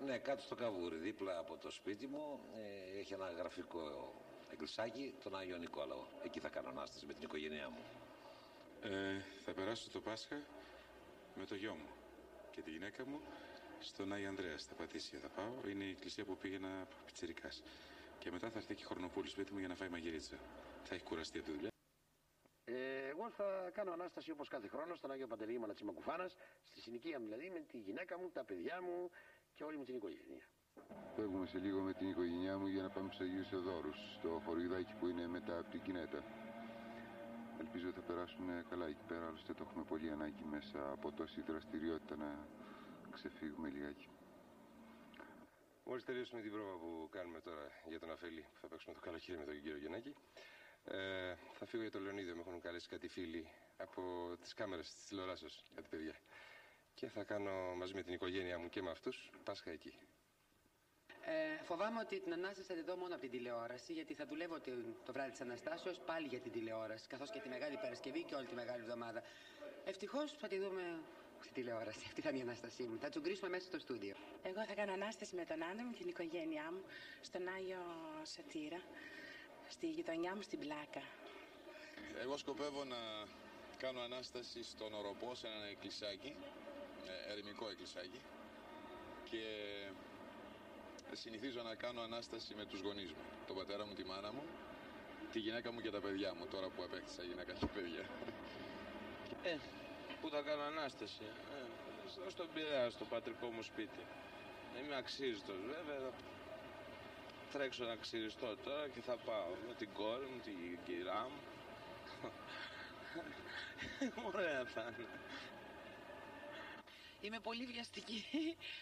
Ναι, κάτω στο Καβούρι, δίπλα από το σπίτι μου, έχει ένα γραφικό εκκλησάκι, τον Άγιο Νικόλαο. Εκεί θα κάνω ανάσταση με την οικογένειά μου. Θα περάσω το Πάσχα με το γιο μου και τη γυναίκα μου στον Άγιο Ανδρέα, στα Πατήσια θα πάω. Είναι η εκκλησία που πήγαινα πιτσιρικάς. Και μετά θα έρθει και Χρονοπούλη σπίτι μου για να φάει μαγειρίτσα. Θα έχει κουραστεί από τη δουλειά. Εγώ θα κάνω ανάσταση όπως κάθε χρόνο στον Άγιο Παντελεήμονα της Μακουφάνας, στη συνοικία μου δηλαδή, με τη γυναίκα μου, τα παιδιά μου και όλη μου την οικογένεια. Φεύγουμε σε λίγο με την οικογένειά μου για να πάμε στους Αγίους Θεοδόρους, στο χωριδάκι που είναι μετά από την Κινέτα. Ελπίζω ότι θα περάσουμε καλά εκεί πέρα, άλλωστε το έχουμε πολύ ανάγκη μέσα από τόση δραστηριότητα να ξεφύγουμε λιγάκι. Μόλις τελειώσουμε την πρόβα που κάνουμε τώρα για τον Αφέλη, που θα παίξουμε το καλοκαίρι με τον κύριο Γεννάκη, θα φύγω για το Λεωνίδιο. Με έχουν καλέσει κάτι φίλοι από τις κάμερες της τηλεοράσεως, κάτι παιδιά. Και θα κάνω μαζί με την οικογένειά μου και με αυτούς Πάσχα εκεί. Φοβάμαι ότι την Ανάσταση θα τη δω μόνο από την τηλεόραση, γιατί θα δουλεύω το βράδυ της Αναστάσεως πάλι για την τηλεόραση, καθώς και τη Μεγάλη Παρασκευή και όλη τη Μεγάλη Εβδομάδα. Ευτυχώς θα τη δούμε στη τηλεόραση. Αυτή θα είναι η Ανάστασή μου. Θα τσουγκρίσουμε μέσα στο στούντιο. Εγώ θα κάνω Ανάσταση με τον άντρα μου, την οικογένειά μου, στον Άγιο Σωτήρα, στη γειτονιά μου στην Πλάκα. Εγώ σκοπεύω να κάνω Ανάσταση στον Οροπό, σε ένα εκκλησάκι, ερημικό εκκλησάκι, και συνηθίζω να κάνω Ανάσταση με τους γονείς μου, τον πατέρα μου, τη μάνα μου, τη γυναίκα μου και τα παιδιά μου, τώρα που απέκτησα γυναίκα και παιδιά. Πού θα κάνω Ανάσταση? Στον Πειραιά, στο πατρικό μου σπίτι. Είμαι αξίριστος βέβαια, θα τρέξω να ξυριστώ τώρα και θα πάω με την κόρη μου, την κυρά μου. Ωραία θα είναι. Είμαι πολύ βιαστική.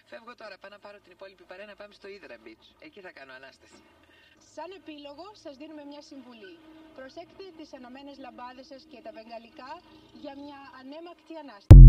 Φεύγω τώρα, πάω να πάρω την υπόλοιπη παρέα να πάμε στο Ύδρα Beach. Εκεί θα κάνω Ανάσταση. Σαν επίλογο σας δίνουμε μια συμβουλή. Προσέξτε τις ενωμένες λαμπάδες σας και τα βεγγαλικά για μια ανέμακτη Ανάσταση.